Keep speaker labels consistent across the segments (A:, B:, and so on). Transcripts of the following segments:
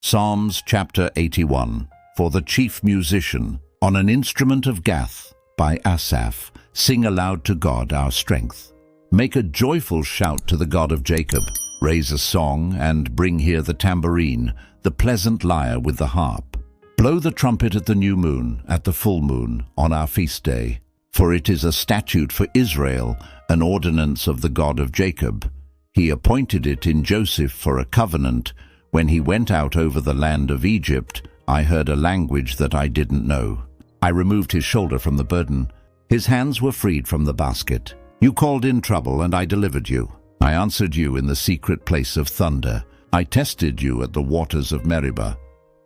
A: Psalms chapter 81. For the chief musician, on an instrument of Gath, by Asaph, sing aloud to God our strength. Make a joyful shout to the God of Jacob. Raise a song and bring here the tambourine, the pleasant lyre with the harp. Blow the trumpet at the new moon, at the full moon, on our feast day. For it is a statute for Israel, an ordinance of the God of Jacob. He appointed it in Joseph for a covenant. When he went out over the land of Egypt, I heard a language that I didn't know. I removed his shoulder from the burden. His hands were freed from the basket. You called in trouble, and I delivered you. I answered you in the secret place of thunder. I tested you at the waters of Meribah.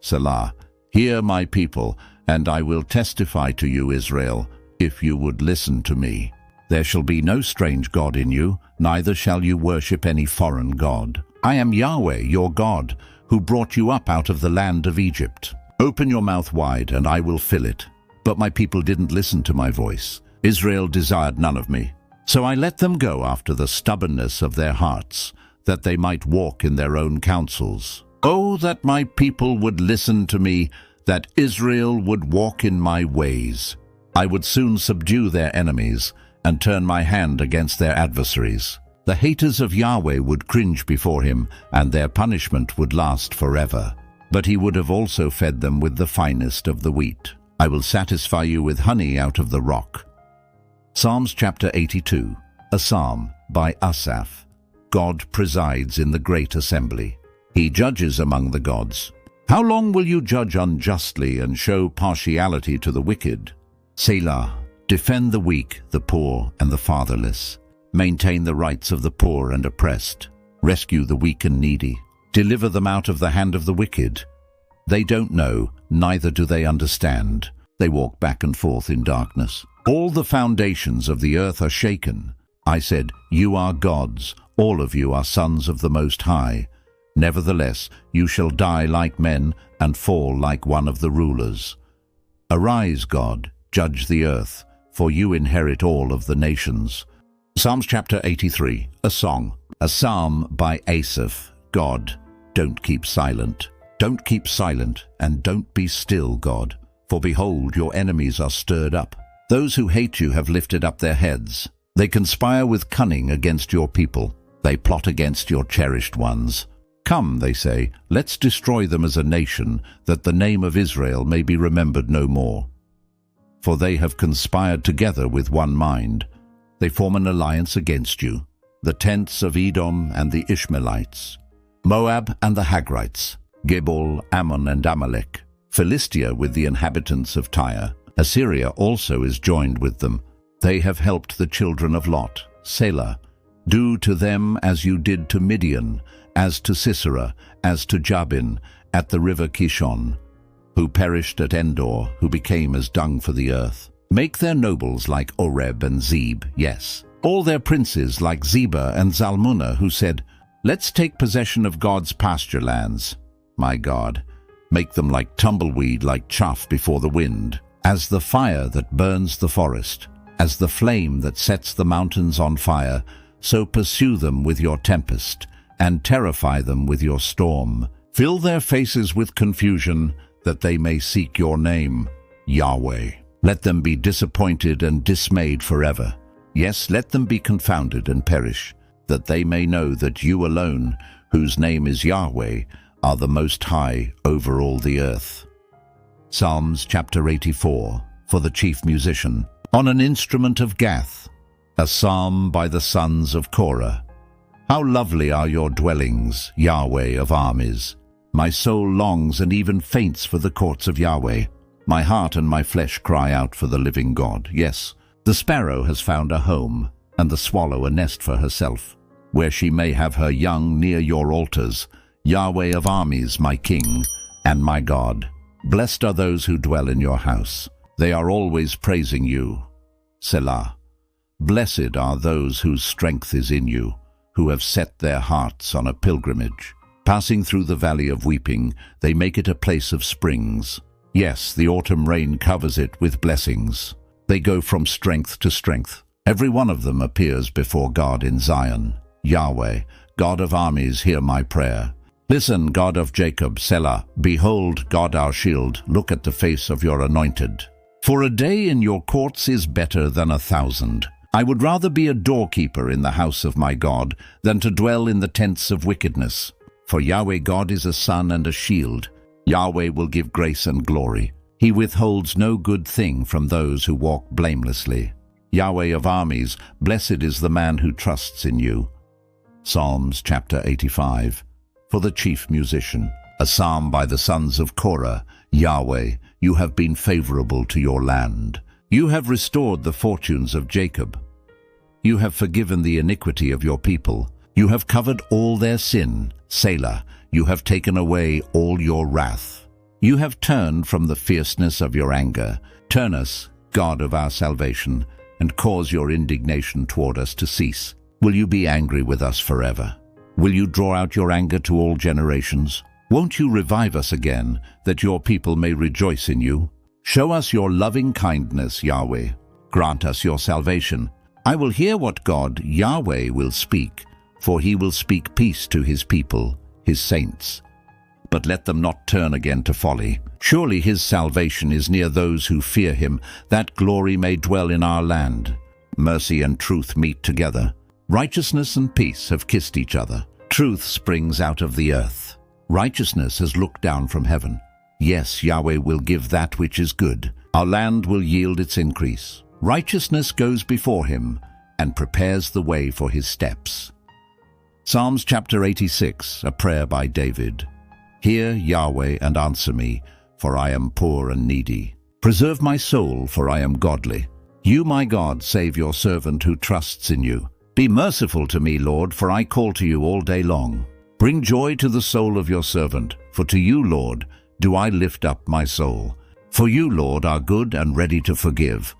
A: Selah. Hear, my people, and I will testify to you, Israel, if you would listen to me. There shall be no strange god in you, neither shall you worship any foreign god. I am Yahweh, your God, who brought you up out of the land of Egypt. Open your mouth wide, and I will fill it. But my people didn't listen to my voice. Israel desired none of me. So I let them go after the stubbornness of their hearts, that they might walk in their own counsels. Oh, that my people would listen to me, that Israel would walk in my ways. I would soon subdue their enemies, and turn my hand against their adversaries. The haters of Yahweh would cringe before him, and their punishment would last forever. But he would have also fed them with the finest of the wheat. I will satisfy you with honey out of the rock. Psalms chapter 82. A psalm by Asaph. God presides in the great assembly. He judges among the gods. How long will you judge unjustly and show partiality to the wicked? Selah. Defend the weak, the poor, and the fatherless. Maintain the rights of the poor and oppressed. Rescue the weak and needy. Deliver them out of the hand of the wicked. They don't know, neither do they understand. They walk back and forth in darkness. All the foundations of the earth are shaken. I said, you are gods, all of you are sons of the Most High. Nevertheless, you shall die like men and fall like one of the rulers. Arise, God, judge the earth, for you inherit all of the nations. Psalms chapter 83. A song. A psalm by Asaph. God, don't keep silent. Don't keep silent, and don't be still, God. For behold, your enemies are stirred up. Those who hate you have lifted up their heads. They conspire with cunning against your people. They plot against your cherished ones. Come, they say, let's destroy them as a nation, that the name of Israel may be remembered no more. For they have conspired together with one mind. They form an alliance against you, the tents of Edom and the Ishmaelites, Moab and the Hagrites, Gebal, Ammon and Amalek, Philistia with the inhabitants of Tyre. Assyria also is joined with them. They have helped the children of Lot. Selah. Do to them as you did to Midian, as to Sisera, as to Jabin, at the river Kishon, who perished at Endor, who became as dung for the earth. Make their nobles like Oreb and Zeb, yes. All their princes like Zebah and Zalmunna, who said, let's take possession of God's pasture lands. My God, make them like tumbleweed, like chaff before the wind, as the fire that burns the forest, as the flame that sets the mountains on fire, so pursue them with your tempest, and terrify them with your storm. Fill their faces with confusion, that they may seek your name, Yahweh. Let them be disappointed and dismayed forever. Yes, let them be confounded and perish, that they may know that you alone, whose name is Yahweh, are the Most High over all the earth. Psalms chapter 84. For the chief musician, on an instrument of Gath. A psalm by the sons of Korah. How lovely are your dwellings, Yahweh of armies! My soul longs and even faints for the courts of Yahweh. My heart and my flesh cry out for the living God. Yes, the sparrow has found a home, and the swallow a nest for herself, where she may have her young near your altars, Yahweh of armies, my King and my God. Blessed are those who dwell in your house. They are always praising you. Selah. Blessed are those whose strength is in you, who have set their hearts on a pilgrimage. Passing through the valley of weeping, they make it a place of springs. Yes, the autumn rain covers it with blessings. They go from strength to strength. Every one of them appears before God in Zion. Yahweh, God of armies, hear my prayer. Listen, God of Jacob, Selah. Behold, God our shield, look at the face of your anointed. For a day in your courts is better than 1,000. I would rather be a doorkeeper in the house of my God than to dwell in the tents of wickedness. For Yahweh God is a sun and a shield. Yahweh will give grace and glory. He withholds no good thing from those who walk blamelessly. Yahweh of armies, blessed is the man who trusts in you. Psalms chapter 85. For the chief musician. A psalm by the sons of Korah. Yahweh, you have been favorable to your land. You have restored the fortunes of Jacob. You have forgiven the iniquity of your people. You have covered all their sin. Selah, you have taken away all your wrath. You have turned from the fierceness of your anger. Turn us, God of our salvation, and cause your indignation toward us to cease. Will you be angry with us forever? Will you draw out your anger to all generations? Won't you revive us again, that your people may rejoice in you? Show us your loving kindness, Yahweh. Grant us your salvation. I will hear what God, Yahweh, will speak, for he will speak peace to his people, his saints. But let them not turn again to folly. Surely his salvation is near those who fear him, that glory may dwell in our land. Mercy and truth meet together. Righteousness and peace have kissed each other. Truth springs out of the earth. Righteousness has looked down from heaven. Yes, Yahweh will give that which is good. Our land will yield its increase. Righteousness goes before him and prepares the way for his steps. Psalms chapter 86, a prayer by David. Hear, Yahweh, and answer me, for I am poor and needy. Preserve my soul, for I am godly. You, my God, save your servant who trusts in you. Be merciful to me, Lord, for I call to you all day long. Bring joy to the soul of your servant, for to you, Lord, do I lift up my soul. For you, Lord, are good and ready to forgive,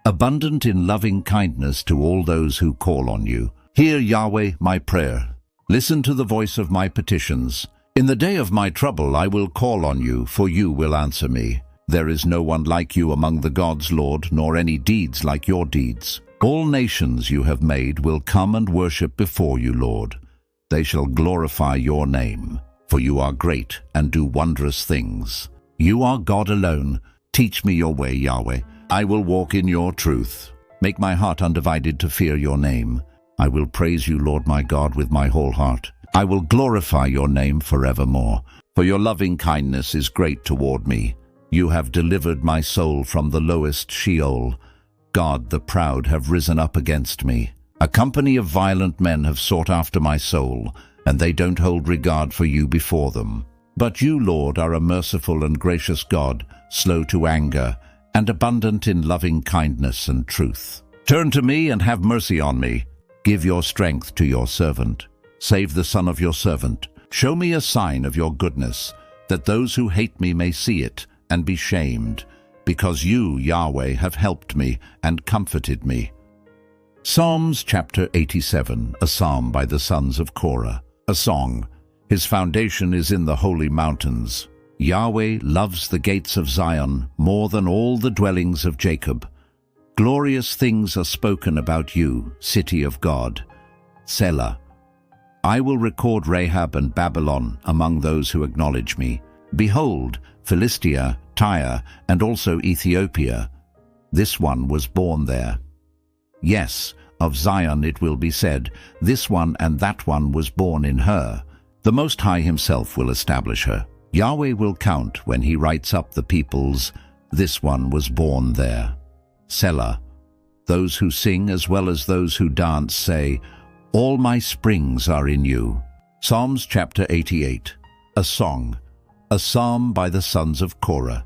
A: abundant in loving kindness to all those who call on you. Hear, Yahweh, my prayer. Listen to the voice of my petitions. In the day of my trouble I will call on you, for you will answer me. There is no one like you among the gods, Lord, nor any deeds like your deeds. All nations you have made will come and worship before you, Lord. They shall glorify your name, for you are great and do wondrous things. You are God alone. Teach me your way, Yahweh. I will walk in your truth. Make my heart undivided to fear your name. I will praise you, Lord my God, with my whole heart. I will glorify your name forevermore, for your loving kindness is great toward me. You have delivered my soul from the lowest Sheol. God, the proud have risen up against me. A company of violent men have sought after my soul, and they don't hold regard for you before them. But you, Lord, are a merciful and gracious God, slow to anger, and abundant in loving kindness and truth. Turn to me and have mercy on me. Give your strength to your servant. Save the son of your servant. Show me a sign of your goodness, that those who hate me may see it and be shamed, because you, Yahweh, have helped me and comforted me. Psalms chapter 87, a psalm by the sons of Korah. A song. His foundation is in the holy mountains. Yahweh loves the gates of Zion more than all the dwellings of Jacob. Glorious things are spoken about you, city of God. Selah. I will record Rahab and Babylon among those who acknowledge me. Behold, Philistia, Tyre, and also Ethiopia. This one was born there. Yes, of Zion it will be said, this one and that one was born in her. The Most High himself will establish her. Yahweh will count when he writes up the peoples, this one was born there. Selah. Those who sing as well as those who dance say, all my springs are in you. Psalms chapter 88, a song. A psalm by the sons of Korah.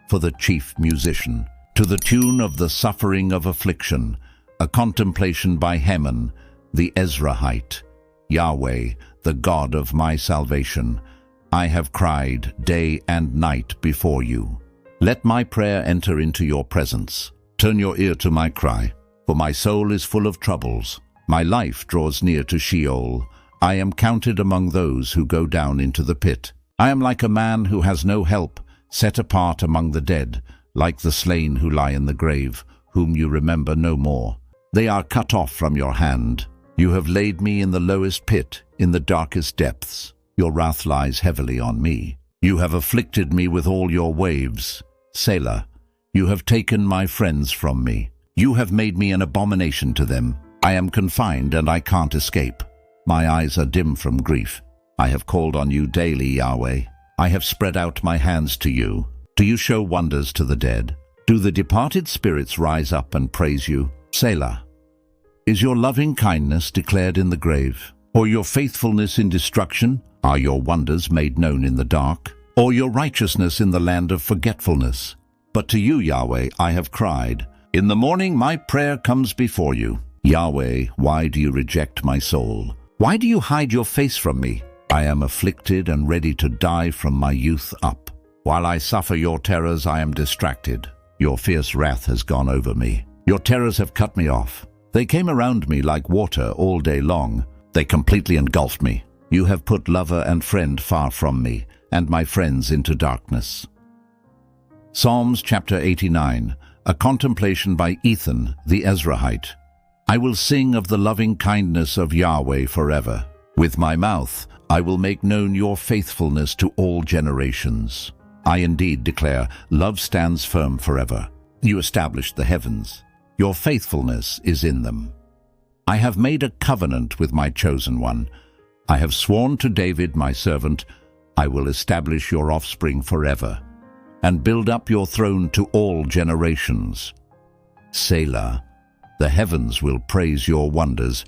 A: For the chief musician. To the tune of the suffering of affliction. A contemplation by Heman, the Ezrahite. Yahweh, the God of my salvation. I have cried day and night before you. Let my prayer enter into your presence. Turn your ear to my cry, for my soul is full of troubles. My life draws near to Sheol. I am counted among those who go down into the pit. I am like a man who has no help, set apart among the dead, like the slain who lie in the grave, whom you remember no more. They are cut off from your hand. You have laid me in the lowest pit, in the darkest depths. Your wrath lies heavily on me. You have afflicted me with all your waves. Selah. You have taken my friends from me. You have made me an abomination to them. I am confined and I can't escape. My eyes are dim from grief. I have called on you daily, Yahweh. I have spread out my hands to you. Do you show wonders to the dead? Do the departed spirits rise up and praise you? Selah. Is your loving kindness declared in the grave? Or your faithfulness in destruction? Are your wonders made known in the dark? Or your righteousness in the land of forgetfulness? But to you, Yahweh, I have cried. In the morning my prayer comes before you. Yahweh, why do you reject my soul? Why do you hide your face from me? I am afflicted and ready to die from my youth up. While I suffer your terrors, I am distracted. Your fierce wrath has gone over me. Your terrors have cut me off. They came around me like water all day long. They completely engulfed me. You have put lover and friend far from me, and my friends into darkness. Psalms chapter 89, a contemplation by Ethan the Ezrahite. I will sing of the loving kindness of Yahweh forever. With my mouth I will make known your faithfulness to all generations. I indeed declare, love stands firm forever. You established the heavens. Your faithfulness is in them. I have made a covenant with my chosen one. I have sworn to David, my servant, I will establish your offspring forever, and build up your throne to all generations. Selah. The heavens will praise your wonders.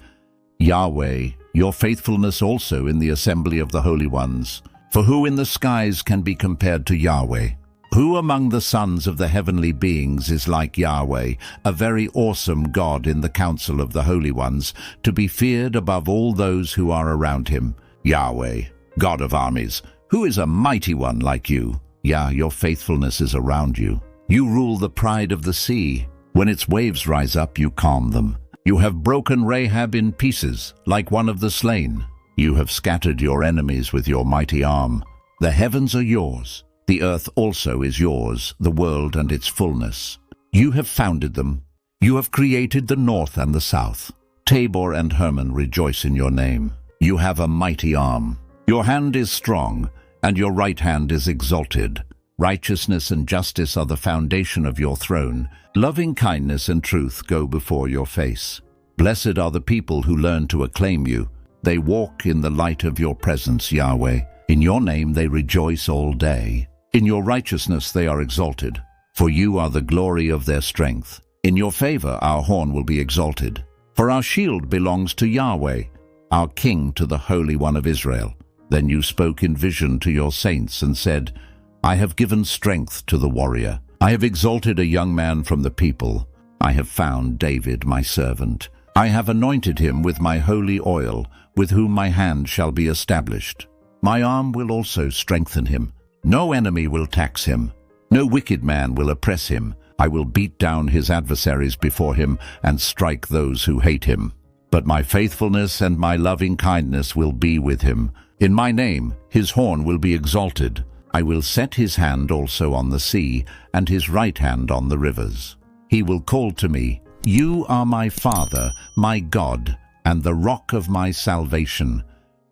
A: Yahweh, your faithfulness also in the assembly of the holy ones. For who in the skies can be compared to Yahweh? Who among the sons of the heavenly beings is like Yahweh, a very awesome God in the council of the holy ones, to be feared above all those who are around him? Yahweh, God of armies, who is a mighty one like you? Yeah, your faithfulness is around you. You rule the pride of the sea. When its waves rise up, you calm them. You have broken Rahab in pieces, like one of the slain. You have scattered your enemies with your mighty arm. The heavens are yours. The earth also is yours, the world and its fullness. You have founded them. You have created the north and the south. Tabor and Hermon rejoice in your name. You have a mighty arm. Your hand is strong, and your right hand is exalted. Righteousness and justice are the foundation of your throne. Loving kindness and truth go before your face. Blessed are the people who learn to acclaim you. They walk in the light of your presence, Yahweh. In your name they rejoice all day. In your righteousness they are exalted, for you are the glory of their strength. In your favor our horn will be exalted. For our shield belongs to Yahweh, our King, to the Holy One of Israel. Then you spoke in vision to your saints and said, I have given strength to the warrior. I have exalted a young man from the people. I have found David my servant. I have anointed him with my holy oil, with whom my hand shall be established. My arm will also strengthen him. No enemy will tax him. No wicked man will oppress him. I will beat down his adversaries before him and strike those who hate him. But my faithfulness and my loving kindness will be with him. In my name his horn will be exalted. I will set his hand also on the sea, and his right hand on the rivers. He will call to me, You are my Father, my God, and the rock of my salvation.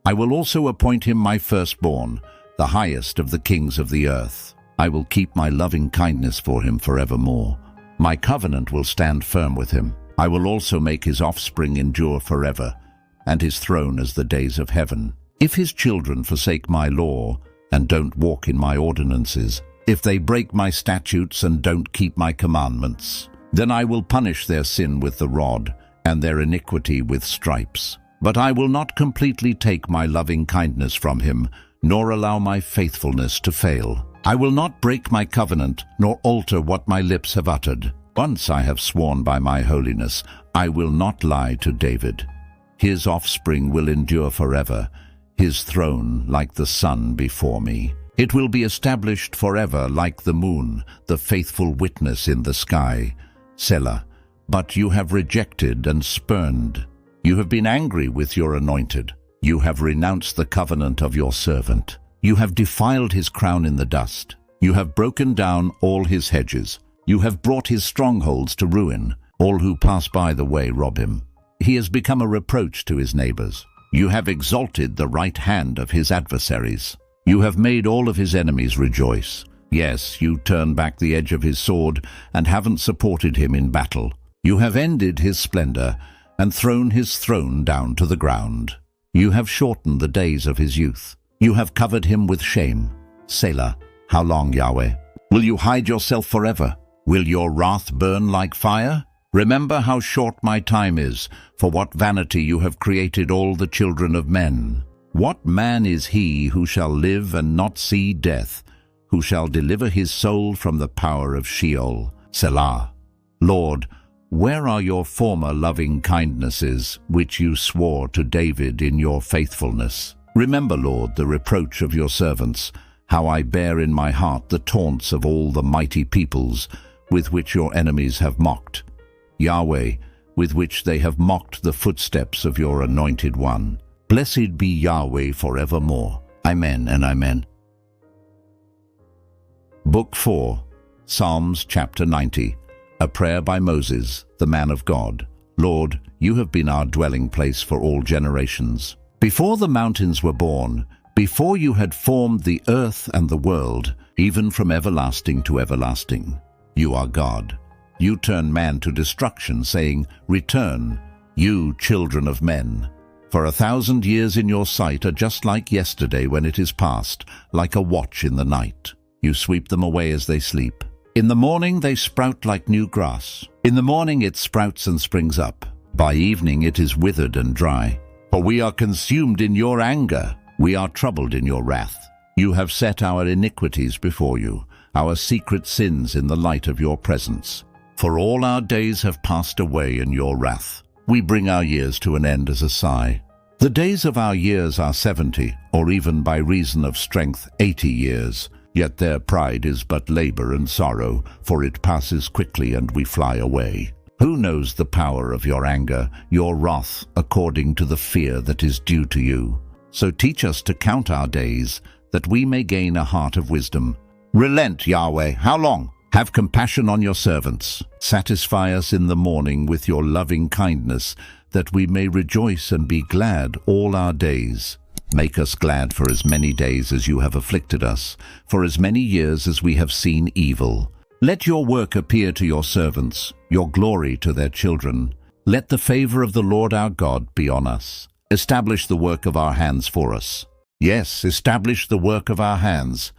A: I will also appoint him my firstborn, the highest of the kings of the earth. I will keep my loving kindness for him forevermore. My covenant will stand firm with him. I will also make his offspring endure forever, and his throne as the days of heaven. If his children forsake my law, and don't walk in my ordinances, if they break my statutes and don't keep my commandments, then I will punish their sin with the rod, and their iniquity with stripes. But I will not completely take my loving kindness from him, nor allow my faithfulness to fail. I will not break my covenant, nor alter what my lips have uttered. Once I have sworn by my holiness, I will not lie to David. His offspring will endure forever, his throne like the sun before me. It will be established forever like the moon, the faithful witness in the sky. Selah. But you have rejected and spurned. You have been angry with your anointed. You have renounced the covenant of your servant. You have defiled his crown in the dust. You have broken down all his hedges. You have brought his strongholds to ruin. All who pass by the way rob him. He has become a reproach to his neighbors. You have exalted the right hand of his adversaries. You have made all of his enemies rejoice. Yes, you turn back the edge of his sword and haven't supported him in battle. You have ended his splendor and thrown his throne down to the ground. You have shortened the days of his youth. You have covered him with shame. Selah, how long, Yahweh? Will you hide yourself forever? Will your wrath burn like fire? Remember how short my time is, for what vanity you have created all the children of men. What man is he who shall live and not see death, who shall deliver his soul from the power of Sheol? Selah. Lord, where are your former loving kindnesses, which you swore to David in your faithfulness? Remember, Lord, the reproach of your servants, how I bear in my heart the taunts of all the mighty peoples with which your enemies have mocked. Yahweh, with which they have mocked the footsteps of your anointed one. Blessed be Yahweh forevermore. Amen and amen. Book 4, Psalms chapter 90. A prayer by Moses, the man of God. Lord, you have been our dwelling place for all generations. Before the mountains were born, before you had formed the earth and the world, even from everlasting to everlasting, you are God. You turn man to destruction, saying, Return, you children of men. For 1,000 years in your sight are just like yesterday when it is past, like a watch in the night. You sweep them away as they sleep. In the morning they sprout like new grass. In the morning it sprouts and springs up. By evening it is withered and dry. For we are consumed in your anger. We are troubled in your wrath. You have set our iniquities before you, our secret sins in the light of your presence. For all our days have passed away in your wrath. We bring our years to an end as a sigh. The days of our years are 70, or even by reason of strength 80 years. Yet their pride is but labor and sorrow, for it passes quickly and we fly away. Who knows the power of your anger, your wrath, according to the fear that is due to you? So teach us to count our days, that we may gain a heart of wisdom. Relent, Yahweh, how long? Have compassion on your servants. Satisfy us in the morning with your loving kindness, that we may rejoice and be glad all our days. Make us glad for as many days as you have afflicted us, for as many years as we have seen evil. Let your work appear to your servants, your glory to their children. Let the favor of the Lord our God be on us. Establish the work of our hands for us. Yes, establish the work of our hands.